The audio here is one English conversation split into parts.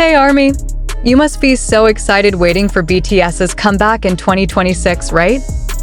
Hey Army! You must be so excited waiting for BTS's comeback in 2026, right?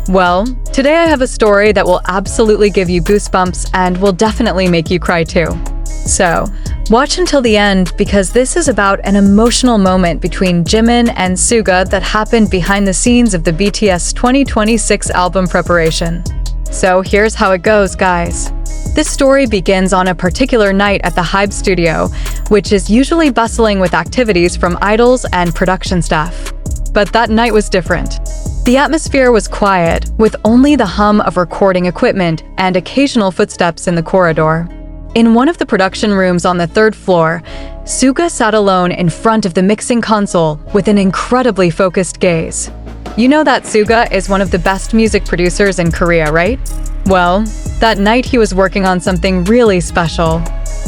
Well, today I have a story that will absolutely give you goosebumps and will definitely make you cry too. So, watch until the end because this is about an emotional moment between Jimin and Suga that happened behind the scenes of the BTS 2026 album preparation. So here's how it goes, guys. This story begins on a particular night at the Hybe studio, which is usually bustling with activities from idols and production staff. But that night was different. The atmosphere was quiet, with only the hum of recording equipment and occasional footsteps in the corridor. In one of the production rooms on the third floor, Suga sat alone in front of the mixing console with an incredibly focused gaze. You know that Suga is one of the best music producers in Korea, right? Well, that night he was working on something really special.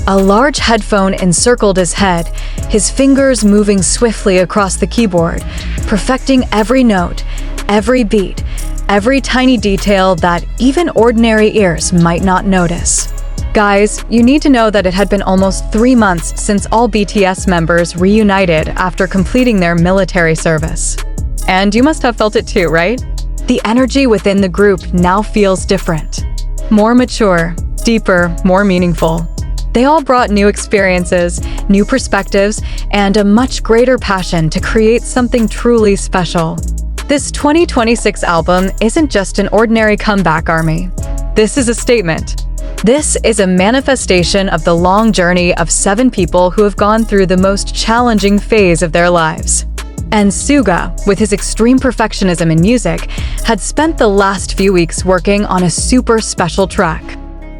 A large headphone encircled his head, his fingers moving swiftly across the keyboard, perfecting every note, every beat, every tiny detail that even ordinary ears might not notice. Guys, you need to know that it had been almost 3 months since all BTS members reunited after completing their military service. And you must have felt it too, right? The energy within the group now feels different. More mature, deeper, more meaningful. They all brought new experiences, new perspectives, and a much greater passion to create something truly special. This 2026 album isn't just an ordinary comeback, Army. This is a statement. This is a manifestation of the long journey of 7 people who have gone through the most challenging phase of their lives. And Suga, with his extreme perfectionism in music, had spent the last few weeks working on a super special track.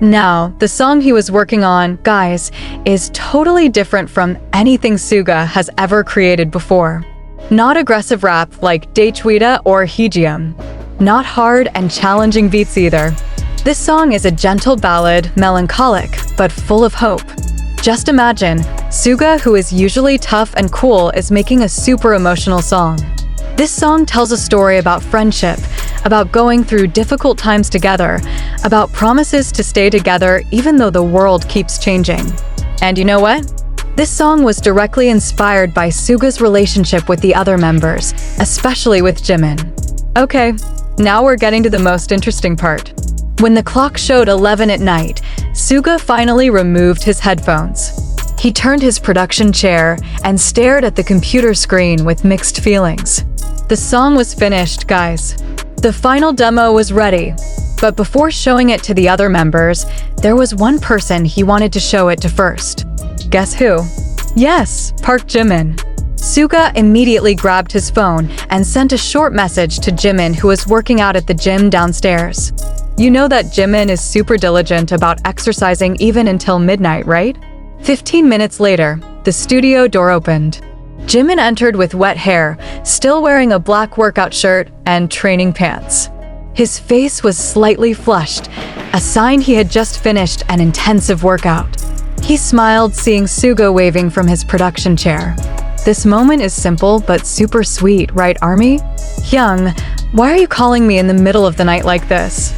Now, the song he was working on, guys, is totally different from anything Suga has ever created before. Not aggressive rap like Daechwita or Heejyeom. Not hard and challenging beats either. This song is a gentle ballad, melancholic, but full of hope. Just imagine, Suga, who is usually tough and cool, is making a super emotional song. This song tells a story about friendship, about going through difficult times together, about promises to stay together even though the world keeps changing. And you know what? This song was directly inspired by Suga's relationship with the other members, especially with Jimin. Okay, now we're getting to the most interesting part. When the clock showed 11 at night, Suga finally removed his headphones. He turned his production chair and stared at the computer screen with mixed feelings. The song was finished, guys. The final demo was ready. But before showing it to the other members, there was one person he wanted to show it to first. Guess who? Yes, Park Jimin. Suga immediately grabbed his phone and sent a short message to Jimin, who was working out at the gym downstairs. You know that Jimin is super diligent about exercising even until midnight, right? 15 minutes later, the studio door opened. Jimin entered with wet hair, still wearing a black workout shirt and training pants. His face was slightly flushed, a sign he had just finished an intensive workout. He smiled, seeing Suga waving from his production chair. This moment is simple but super sweet, right, Army? Hyung, why are you calling me in the middle of the night like this?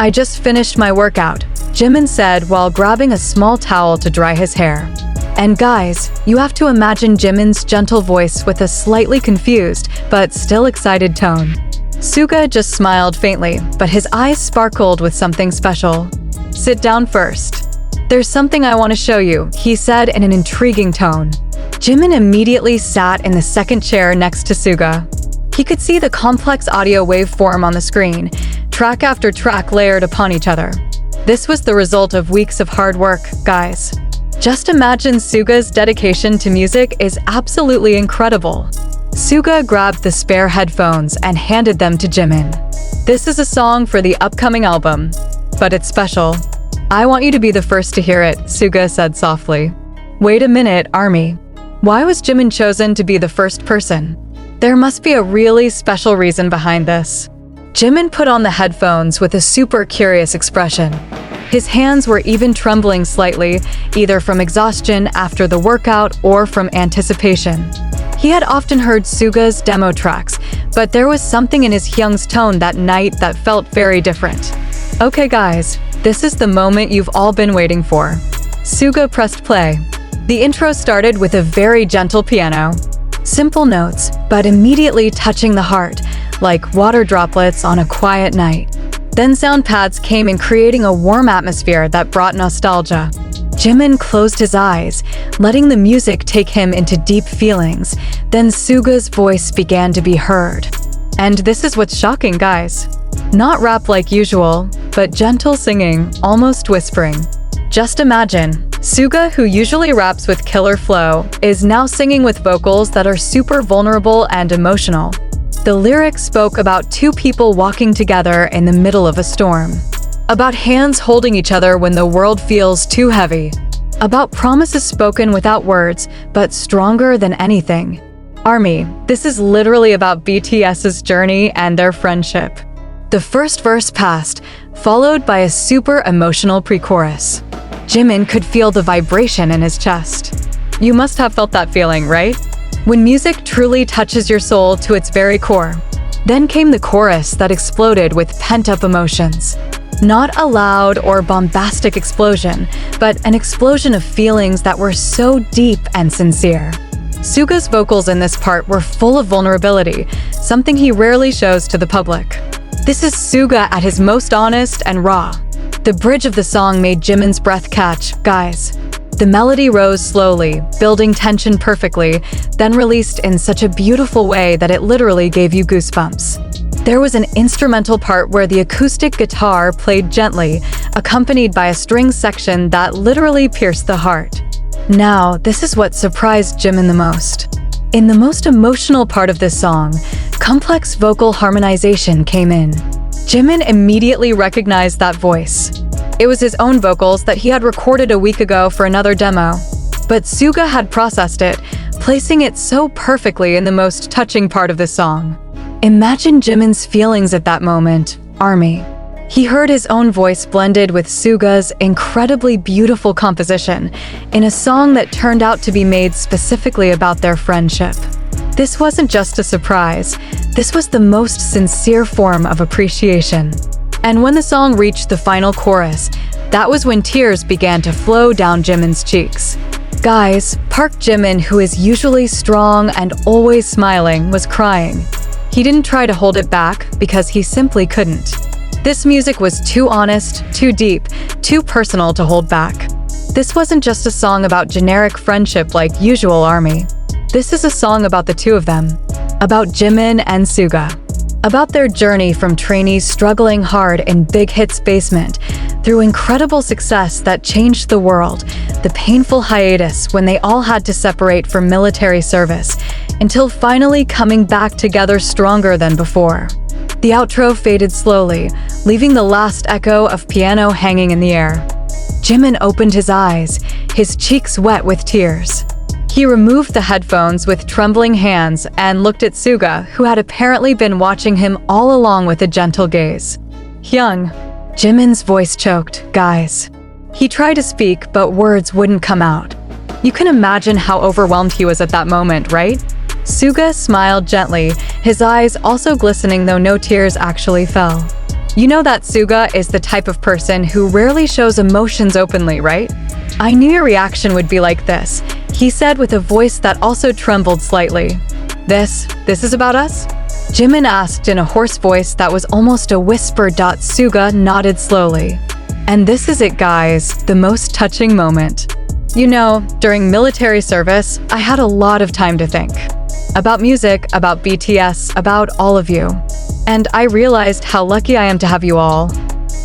I just finished my workout, Jimin said while grabbing a small towel to dry his hair. And guys, you have to imagine Jimin's gentle voice with a slightly confused but still excited tone. Suga just smiled faintly, but his eyes sparkled with something special. Sit down first. There's something I want to show you, he said in an intriguing tone. Jimin immediately sat in the second chair next to Suga. He could see the complex audio waveform on the screen, track after track layered upon each other. This was the result of weeks of hard work, guys. Just imagine Suga's dedication to music is absolutely incredible. Suga grabbed the spare headphones and handed them to Jimin. This is a song for the upcoming album, but it's special. I want you to be the first to hear it, Suga said softly. Wait a minute, Army. Why was Jimin chosen to be the first person? There must be a really special reason behind this. Jimin put on the headphones with a super curious expression. His hands were even trembling slightly, either from exhaustion after the workout or from anticipation. He had often heard Suga's demo tracks, but there was something in his Hyung's tone that night that felt very different. Okay guys, this is the moment you've all been waiting for. Suga pressed play. The intro started with a very gentle piano. Simple notes, but immediately touching the heart, like water droplets on a quiet night. Then sound pads came in, creating a warm atmosphere that brought nostalgia. Jimin closed his eyes, letting the music take him into deep feelings. Then Suga's voice began to be heard. And this is what's shocking, guys. Not rap like usual, but gentle singing, almost whispering. Just imagine, Suga, who usually raps with killer flow, is now singing with vocals that are super vulnerable and emotional. The lyrics spoke about two people walking together in the middle of a storm. About hands holding each other when the world feels too heavy. About promises spoken without words, but stronger than anything. ARMY, this is literally about BTS's journey and their friendship. The first verse passed, followed by a super emotional pre-chorus. Jimin could feel the vibration in his chest. You must have felt that feeling, right? When music truly touches your soul to its very core. Then came the chorus that exploded with pent-up emotions. Not a loud or bombastic explosion, but an explosion of feelings that were so deep and sincere. Suga's vocals in this part were full of vulnerability, something he rarely shows to the public. This is Suga at his most honest and raw. The bridge of the song made Jimin's breath catch, guys. The melody rose slowly, building tension perfectly, then released in such a beautiful way that it literally gave you goosebumps. There was an instrumental part where the acoustic guitar played gently, accompanied by a string section that literally pierced the heart. Now, this is what surprised Jimin the most. In the most emotional part of this song, complex vocal harmonization came in. Jimin immediately recognized that voice. It was his own vocals that he had recorded a week ago for another demo. But Suga had processed it, placing it so perfectly in the most touching part of the song. Imagine Jimin's feelings at that moment, ARMY. He heard his own voice blended with Suga's incredibly beautiful composition in a song that turned out to be made specifically about their friendship. This wasn't just a surprise, this was the most sincere form of appreciation. And when the song reached the final chorus, that was when tears began to flow down Jimin's cheeks. Guys, Park Jimin, who is usually strong and always smiling, was crying. He didn't try to hold it back because he simply couldn't. This music was too honest, too deep, too personal to hold back. This wasn't just a song about generic friendship like usual ARMY. This is a song about the two of them. About Jimin and Suga. About their journey from trainees struggling hard in Big Hit's basement, through incredible success that changed the world, the painful hiatus when they all had to separate for military service, until finally coming back together stronger than before. The outro faded slowly, leaving the last echo of piano hanging in the air. Jimin opened his eyes, his cheeks wet with tears. He removed the headphones with trembling hands and looked at Suga, who had apparently been watching him all along with a gentle gaze. Hyung. Jimin's voice choked, guys. He tried to speak, but words wouldn't come out. You can imagine how overwhelmed he was at that moment, right? Suga smiled gently, his eyes also glistening though no tears actually fell. You know that Suga is the type of person who rarely shows emotions openly, right? I knew your reaction would be like this, he said with a voice that also trembled slightly. This is about us? Jimin asked in a hoarse voice that was almost a whisper. Suga nodded slowly. And this is it, guys, the most touching moment. You know, during military service, I had a lot of time to think. About music, about BTS, about all of you. And I realized how lucky I am to have you all.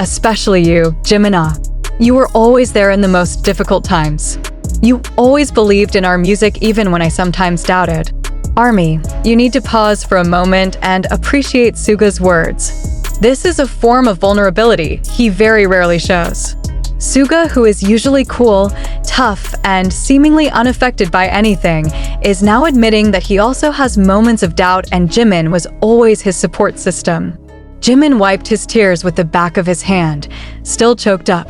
Especially you, Jimin. You were always there in the most difficult times. You always believed in our music even when I sometimes doubted. ARMY, you need to pause for a moment and appreciate Suga's words. This is a form of vulnerability he very rarely shows. Suga, who is usually cool, tough, and seemingly unaffected by anything, is now admitting that he also has moments of doubt, and Jimin was always his support system. Jimin wiped his tears with the back of his hand, still choked up.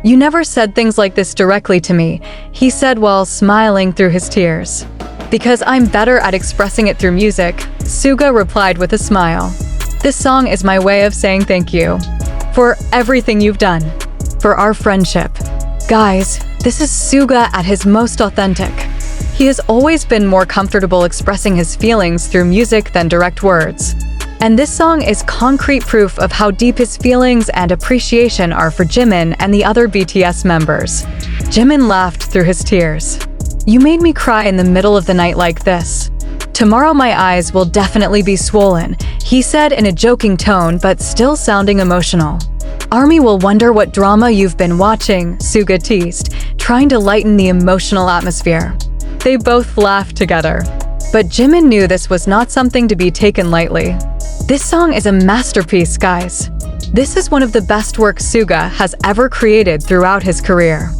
You never said things like this directly to me, he said while smiling through his tears. Because I'm better at expressing it through music, Suga replied with a smile. This song is my way of saying thank you. For everything you've done. For our friendship. Guys, This is Suga at his most authentic. He has always been more comfortable expressing his feelings through music than direct words. And this song is concrete proof of how deep his feelings and appreciation are for Jimin and the other BTS members. Jimin laughed through his tears. "You made me cry in the middle of the night like this. Tomorrow my eyes will definitely be swollen," he said in a joking tone but still sounding emotional. "ARMY will wonder what drama you've been watching," Suga teased, trying to lighten the emotional atmosphere. They both laughed together. But Jimin knew this was not something to be taken lightly. This song is a masterpiece, guys. This is one of the best works Suga has ever created throughout his career.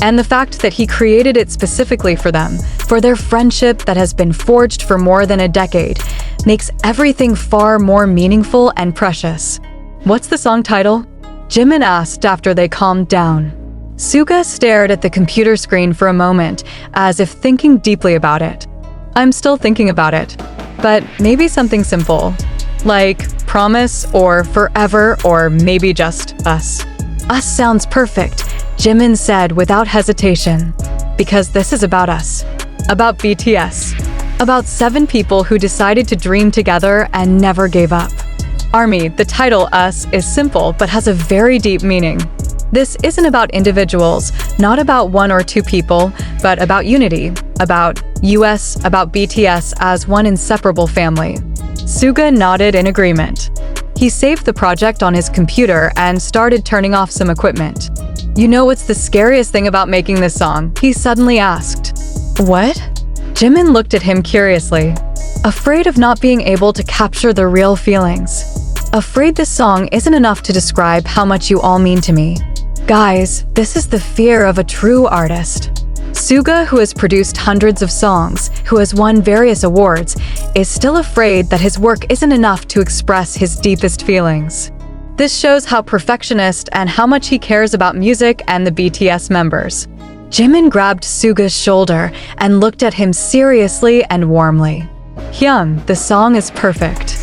And the fact that he created it specifically for them, for their friendship that has been forged for more than a decade, makes everything far more meaningful and precious. "What's the song title?" Jimin asked after they calmed down. Suga stared at the computer screen for a moment, as if thinking deeply about it. "I'm still thinking about it, but maybe something simple, like Promise or Forever or maybe just Us." "Us sounds perfect," Jimin said without hesitation, "because this is about us, about BTS, about 7 people who decided to dream together and never gave up." ARMY, the title Us, is simple but has a very deep meaning. This isn't about individuals, not about 1 or 2 people, but about unity, about US, about BTS as one inseparable family. Suga nodded in agreement. He saved the project on his computer and started turning off some equipment. "You know what's the scariest thing about making this song?" he suddenly asked. "What?" Jimin looked at him curiously. "Afraid of not being able to capture the real feelings. Afraid this song isn't enough to describe how much you all mean to me. Guys, this is the fear of a true artist." Suga, who has produced hundreds of songs, who has won various awards, is still afraid that his work isn't enough to express his deepest feelings. This shows how perfectionist and how much he cares about music and the BTS members. Jimin grabbed Suga's shoulder and looked at him seriously and warmly. "Hyun, the song is perfect.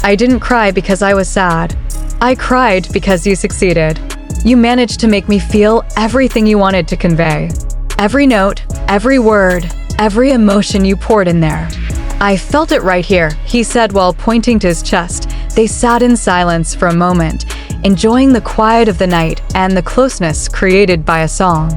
I didn't cry because I was sad. I cried because you succeeded. You managed to make me feel everything you wanted to convey. Every note, every word, every emotion you poured in there. I felt it right here," he said while pointing to his chest. They sat in silence for a moment, enjoying the quiet of the night and the closeness created by a song.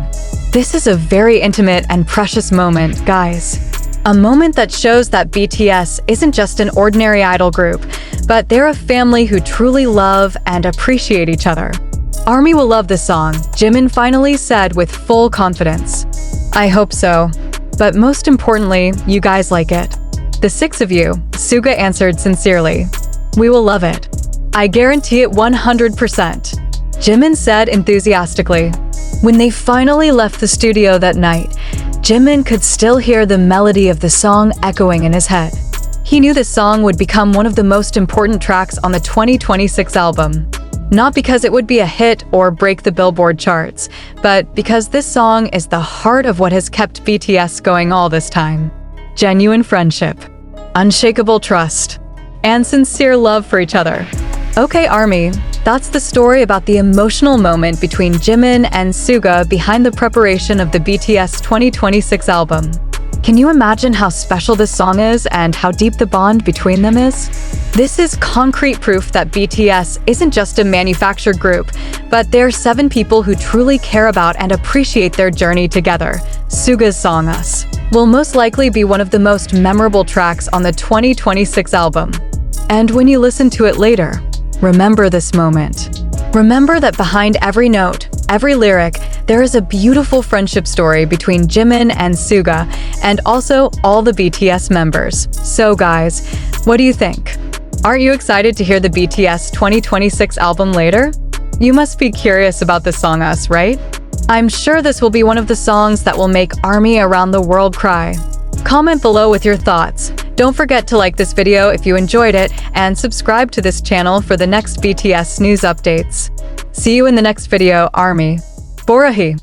This is a very intimate and precious moment, guys. A moment that shows that BTS isn't just an ordinary idol group, but they're a family who truly love and appreciate each other. "ARMY will love this song," Jimin finally said with full confidence. "I hope so. But most importantly, you guys like it." "The 6 of you," Suga answered sincerely. "We will love it. I guarantee it 100%. Jimin said enthusiastically. When they finally left the studio that night, Jimin could still hear the melody of the song echoing in his head. He knew this song would become one of the most important tracks on the 2026 album. Not because it would be a hit or break the Billboard charts, but because this song is the heart of what has kept BTS going all this time. Genuine friendship, unshakable trust, and sincere love for each other. Okay, ARMY, that's the story about the emotional moment between Jimin and Suga behind the preparation of the BTS 2026 album. Can you imagine how special this song is and how deep the bond between them is? This is concrete proof that BTS isn't just a manufactured group, but they're 7 people who truly care about and appreciate their journey together. Suga's song Us will most likely be one of the most memorable tracks on the 2026 album. And when you listen to it later, remember this moment. Remember that behind every note, every lyric, there is a beautiful friendship story between Jimin and Suga, and also all the BTS members. So guys, what do you think? Aren't you excited to hear the BTS 2026 album later? You must be curious about the song Us, right? I'm sure this will be one of the songs that will make ARMY around the world cry. Comment below with your thoughts. Don't forget to like this video if you enjoyed it, and subscribe to this channel for the next BTS news updates. See you in the next video, ARMY. Borahi.